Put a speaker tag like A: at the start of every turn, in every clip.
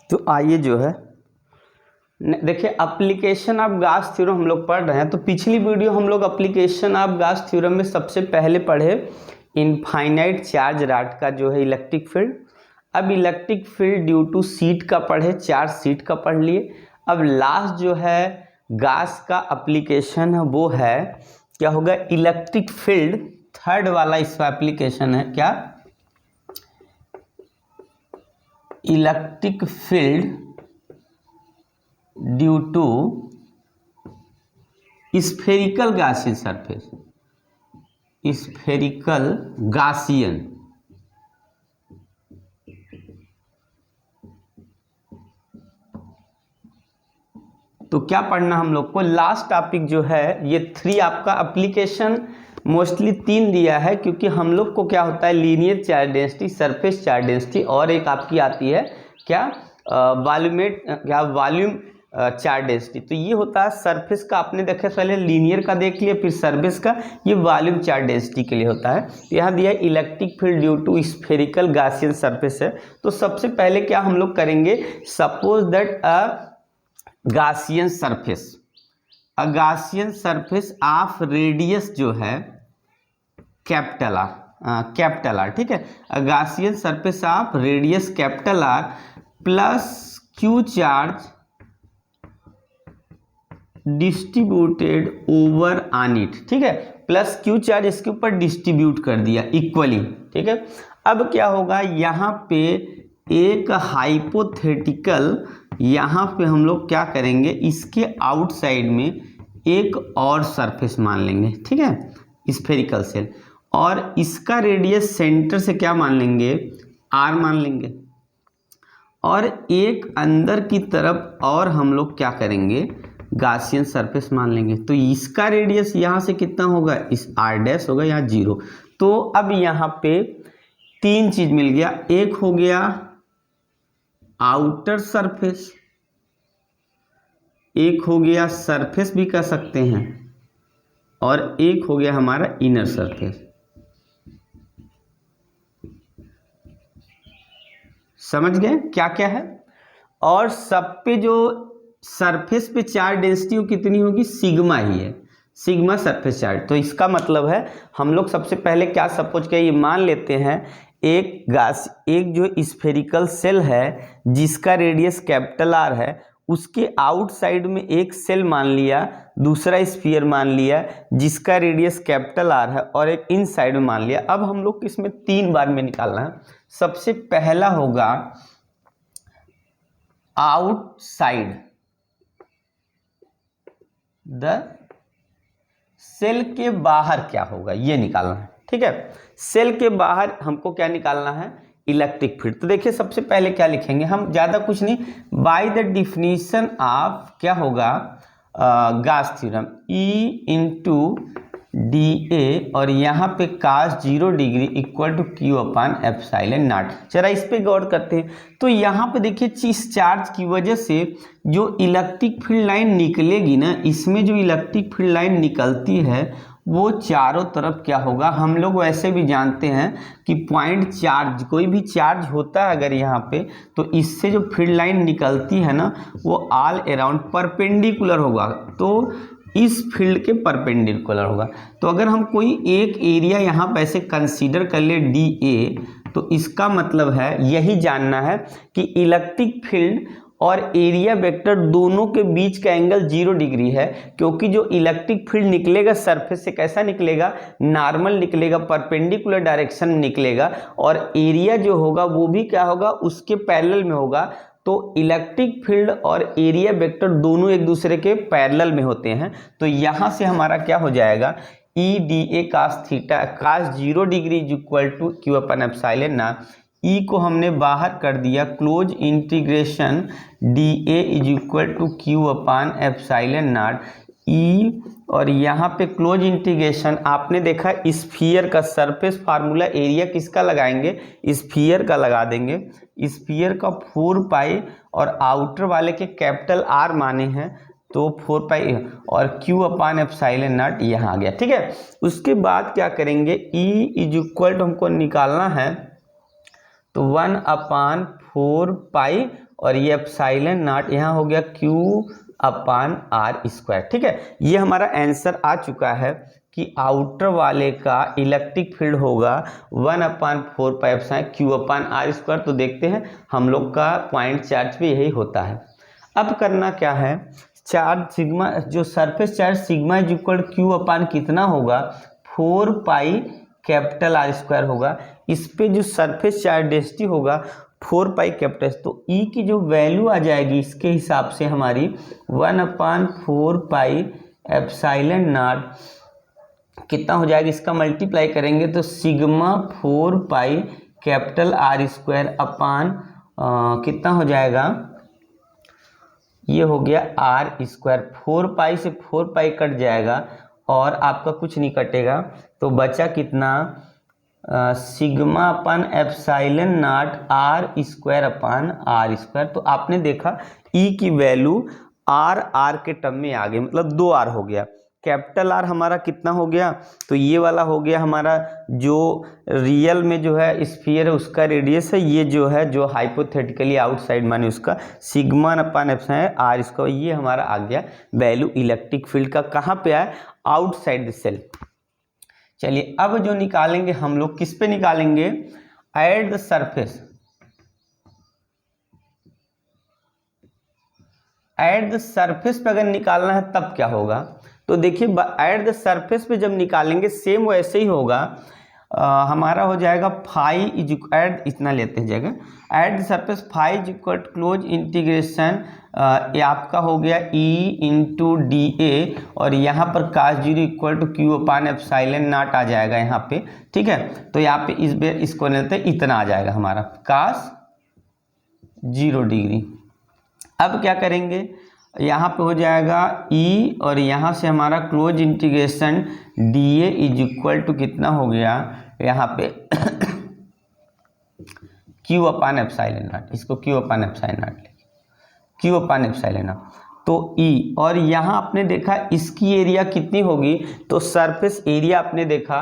A: तो आइए जो है देखिए एप्लीकेशन ऑफ गॉस थ्योरम हम लोग पढ़ रहे हैं। तो पिछली वीडियो हम लोग एप्लीकेशन ऑफ गॉस थ्योरम में सबसे पहले पढ़े इनफाइनाइट चार्ज रॉड का जो है इलेक्ट्रिक फील्ड। अब electric field due to sheet का पढ़े, चार्ज सीट का पढ़ लिए। अब लास्ट जो है गॉस का एप्लीकेशन है वो है क्या होगा, इलेक्ट्रिक फील्ड। थर्ड वाला इसका एप्लीकेशन है क्या, electric field due to spherical Gaussian surface, spherical Gaussian. तो क्या पढ़ना हम लोग को, लास्ट टॉपिक जो है ये 3 आपका एप्लीकेशन मोस्टली 3 दिया है, क्योंकि हम लोग को क्या होता है linear charge density, surface charge density, और एक आपकी आती है क्या वॉल्यूम चार्ज डेंसिटी। तो ये होता है सरफेस का, आपने देखा पहले लीनियर का देख लिया, फिर सरफेस का, ये वॉल्यूम चार्ज डेंसिटी के लिए होता है। तो यहाँ दिया है electric field due to spherical Gaussian surface है। तो सबसे पहले क्या हम लोग करेंगे, suppose that Gaussian surface, Gaussian surface of radius जो है कैपिटल आर, ठीक है, Gaussian surface of radius capital R plus Q charge distributed over on it, ठीक है, प्लस क्यू चार्ज इसके ऊपर डिस्ट्रीब्यूट कर दिया इक्वली, ठीक है। अब क्या होगा, यहाँ पे एक हाइपोथेटिकल, यहाँ पे हम लोग क्या करेंगे, इसके आउटसाइड में एक और सरफेस मान लेंगे, ठीक है, स्फेरिकल सेल, और इसका रेडियस सेंटर से क्या मान लेंगे, आर मान लेंगे, और एक अंदर की तरफ और हम लोग क्या करेंगे, गॉसियन सरफेस मान लेंगे। तो इसका रेडियस यहाँ से कितना होगा, इस आर डैश होगा यहाँ 0। तो अब यहाँ पे 3 चीज मिल गया, एक हो गया आउटर सरफेस, एक हो गया सरफेस भी कह सकते हैं, और एक हो गया हमारा इनर सरफेस। समझ गए क्या क्या है। और सब पे जो सरफेस पे चार्ज डेंसिटी कितनी होगी, सिग्मा ही है, सिग्मा सरफेस चार्ज। तो इसका मतलब है हम लोग सबसे पहले क्या सपोज किया, ये मान लेते हैं एक जो स्फेरिकल सेल है जिसका रेडियस कैपिटल आर है, उसके आउटसाइड में एक सेल मान लिया, दूसरा स्फीयर मान लिया जिसका रेडियस कैपिटल आर है, और एक इनसाइड में मान लिया। अब हम लोग इसमें 3 बार में निकालना है। सबसे पहला होगा आउटसाइड द सेल, के बाहर क्या होगा ये निकालना है, ठीक है। सेल के बाहर हमको क्या निकालना है, इलेक्ट्रिक फील्ड। तो देखिए सबसे पहले क्या लिखेंगे हम, ज्यादा कुछ नहीं, बाय द डिफिनीशन ऑफ क्या होगा Gauss theorem, E into dA, और यहाँ पे cos 0 degree equal to Q upon epsilon naught. जरा इस पे गौर करते हैं। तो यहाँ पे देखिए इस चार्ज की वजह से जो इलेक्ट्रिक फील्ड लाइन निकलेगी ना, इसमें जो इलेक्ट्रिक फील्ड लाइन निकलती है वो चारों तरफ क्या होगा, हम लोग वैसे भी जानते हैं कि पॉइंट चार्ज, कोई भी चार्ज होता है अगर यहाँ पे, तो इससे जो फील्ड लाइन निकलती है ना वो ऑल अराउंड परपेंडिकुलर होगा, तो इस फील्ड के परपेंडिकुलर होगा। तो अगर हम कोई एक एरिया यहाँ पे ऐसे कंसीडर कर ले DA, तो इसका मतलब है यही जानना है कि इलेक्ट्रिक फील्ड और एरिया वेक्टर दोनों के बीच का एंगल 0 डिग्री है, क्योंकि जो इलेक्ट्रिक फील्ड निकलेगा सरफेस से कैसा निकलेगा, नॉर्मल निकलेगा, परपेंडिकुलर डायरेक्शन में निकलेगा, और एरिया जो होगा वो भी क्या होगा, उसके पैरेलल में होगा। तो इलेक्ट्रिक फील्ड और एरिया वेक्टर दोनों एक दूसरे के पैरेलल में होते हैं। तो यहां से हमारा क्या हो जाएगा, EDA cos theta cos 0 degree is equal to Q upon epsilon naught. E को हमने बाहर कर दिया, close integration DA is equal to Q upon epsilon naught E, और यहाँ पे क्लोज इंटीग्रेशन आपने देखा स्फीयर का सरफेस फार्मूला, एरिया किसका लगाएंगे, स्फीयर का लगा देंगे, स्फीयर का 4 पाई, और आउटर वाले के कैपिटल R माने हैं तो 4 पाई, और Q अपान एप्सिलॉन नॉट यहाँ आ गया, ठीक है। उसके बाद क्या करेंगे, E इज इक्वल टू हमको निकालना है तो 1 अपान 4 पाई, और ये एप्सिलॉन नॉट यहाँ हो गया Q अपान आर स्क्वायर। ठीक है, ये हमारा आंसर आ चुका है कि आउटर वाले का इलेक्ट्रिक फील्ड होगा 1/4 Q अपान आर स्क्वायर। तो देखते हैं हम लोग का पॉइंट चार्ज पे यही होता है। अब करना क्या है, चार्ज सिग्मा, जो surface charge sigma is equal Q अपान कितना होगा 4 पाई कैपिटल आर स्क्वायर होगा। इस पे जो सरफेस चार्ज डेंसिटी होगा 4 पाई कैपिटल, तो E की जो वैल्यू आ जाएगी इसके हिसाब से हमारी 1/4 पाई एप्सिलॉन नॉट कितना हो जाएगा, इसका मल्टीप्लाई करेंगे तो sigma 4 pi capital R square अपान कितना हो जाएगा, ये हो गया आर स्क्वायर। 4 पाई से 4 पाई कट जाएगा और आपका कुछ नहीं कटेगा, तो बचा कितना sigma upon epsilon naught r square upon r square. तो आपने देखा E की वैल्यू आर के टर्म में आ गई, मतलब 2R हो गया। कैपिटल आर हमारा कितना हो गया, तो ये वाला हो गया हमारा जो रियल में जो है स्फीयर है उसका रेडियस है, ये जो है जो हाइपोथेटिकली आउटसाइड माने उसका sigma upon epsilon r square. ये हमारा आ गया वैल्यू इलेक्ट्रिक फील्ड का, कहाँ पे आया, आउटसाइड द सेल। चलिए अब जो निकालेंगे हम लोग किस पे निकालेंगे, eight the surface. Eight the surface पे अगर निकालना है तब क्या होगा, तो देखिए एट द सरफेस पे जब निकालेंगे सेम वैसे ही होगा। हमारा हो जाएगा फाई इज एट, इतना लेते हैं जगह, at the surface phi is equal to close integration, ये आपका हो गया E इंटू डी ए, और यहाँ पर cos 0 equal to Q upon epsilon naught आ जाएगा यहाँ पे। ठीक है, तो यहाँ पे इस बार इसको लेते हैं, इतना आ जाएगा हमारा cos 0 डिग्री। अब क्या करेंगे, यहाँ पे हो जाएगा E और यहाँ से हमारा close integration D A is equal to कितना हो गया यहाँ पे Q अपान एप्सिलॉन नॉट, इसको Q अपान एप्सिलॉन नॉट लेंगे, Q अपान एप्सिलॉन नॉट, तो E। और यहाँ आपने देखा इसकी एरिया कितनी होगी, तो सरफेस एरिया आपने देखा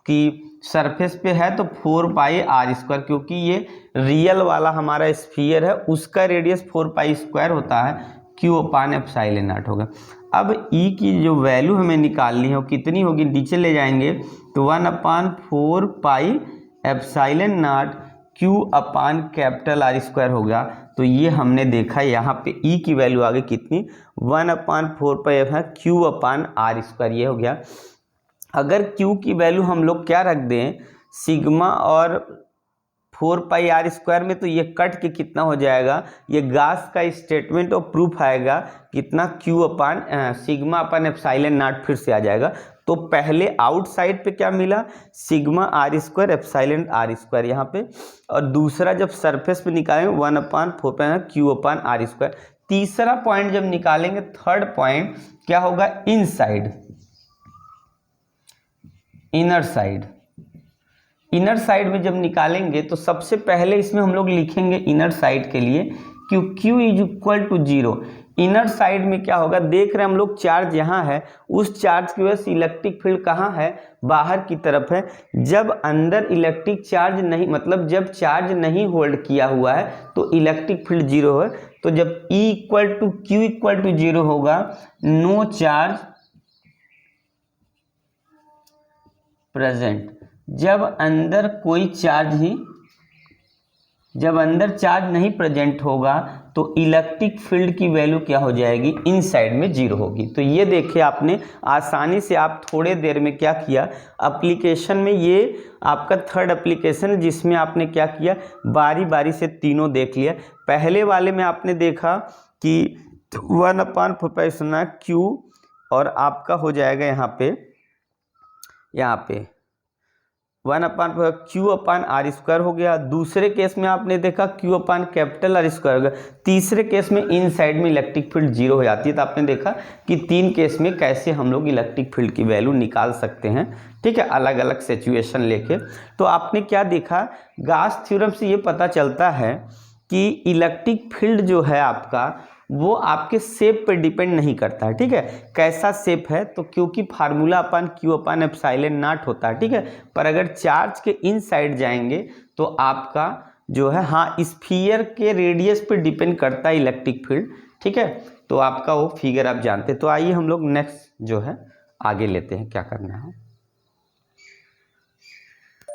A: कि सरफेस पे है तो 4 पाई आर स्क्वायर, क्योंकि ये रियल वाला हमारा स्फीयर है उसका रेडियस 4 पाई स्क्वायर होता है, Q अपान एप्सिलॉन नॉट होगा। अब E की जो वैल्यू हमें निकालनी है वो कितनी होगी, नीचे ले जाएंगे तो 1/4 pi epsilon not Q upon capital R square होगा। तो ये हमने देखा यहाँ पे E की वैल्यू आ गई कितनी, 1/4 pi Q upon r square, ये हो गया। अगर Q की वैल्यू हम लोग क्या रख दें सिग्मा और 4 पाई आर स्क्वायर में, तो ये कट के कितना हो जाएगा, ये गास का स्टेटमेंट और प्रूफ आएगा कितना Q upon sigma upon epsilon not फिर से आ जाएगा। तो पहले आउटसाइड पे क्या मिला, sigma r square epsilon r square यहाँ पे, और दूसरा जब सरफेस पे निकालेंगे 1/4 pi Q upon r square. तीसरा पॉइंट जब निकालेंगे, थर्ड पॉइंट क्या होगा, inside, inner side. Inner side में जब निकालेंगे तो सबसे पहले इसमें हम लोग लिखेंगे इनर साइड के लिए Q is equal to 0। Inner side में क्या होगा, देख रहे हैं हम लोग चार्ज यहाँ है, उस चार्ज की वजह से इलेक्ट्रिक फील्ड कहाँ है, बाहर की तरफ है। जब अंदर इलेक्ट्रिक चार्ज नहीं, मतलब जब चार्ज नहीं होल्ड किया हुआ है तो इलेक्ट्रिक फील्ड 0 है। तो जब E equal to Q equal to 0 होगा, नो चार्ज प्रेजेंट। जब अंदर कोई चार्ज ही, जब अंदर चार्ज नहीं प्रेजेंट होगा तो इलेक्ट्रिक फील्ड की वैल्यू क्या हो जाएगी, इनसाइड में 0 होगी। तो ये देखिए आपने आसानी से, आप थोड़े देर में क्या किया, एप्लीकेशन में ये आपका थर्ड एप्लीकेशन है जिसमें आपने क्या किया, बारी बारी से तीनों देख लिया। पहले वाले में आपने देखा कि 1/4 Q और आपका हो जाएगा यहाँ पे 1/4 Q अपान आर स्क्वायर हो गया। दूसरे केस में आपने देखा Q अपान कैपिटल आर स्क्वायर हो गया। तीसरे केस में इन साइड में इलेक्ट्रिक फील्ड 0 हो जाती है। तो आपने देखा कि 3 केस में कैसे हम लोग इलेक्ट्रिक फील्ड की वैल्यू निकाल सकते हैं, ठीक है, अलग अलग सिचुएशन लेके। तो आपने क्या देखा, गास थ्योरम से ये पता चलता है कि इलेक्ट्रिक फील्ड जो है आपका वो आपके शेप पे डिपेंड नहीं करता है, ठीक है। कैसा शेप है, तो क्योंकि formula upon Q upon epsilon not होता है, ठीक है। पर अगर चार्ज के इन साइड जाएंगे तो आपका जो है, हाँ स्फीयर के रेडियस पे डिपेंड करता है इलेक्ट्रिक फील्ड, ठीक है। तो आपका वो फिगर आप जानते हैं। तो आइए हम लोग नेक्स्ट जो है आगे लेते हैं, क्या करना है।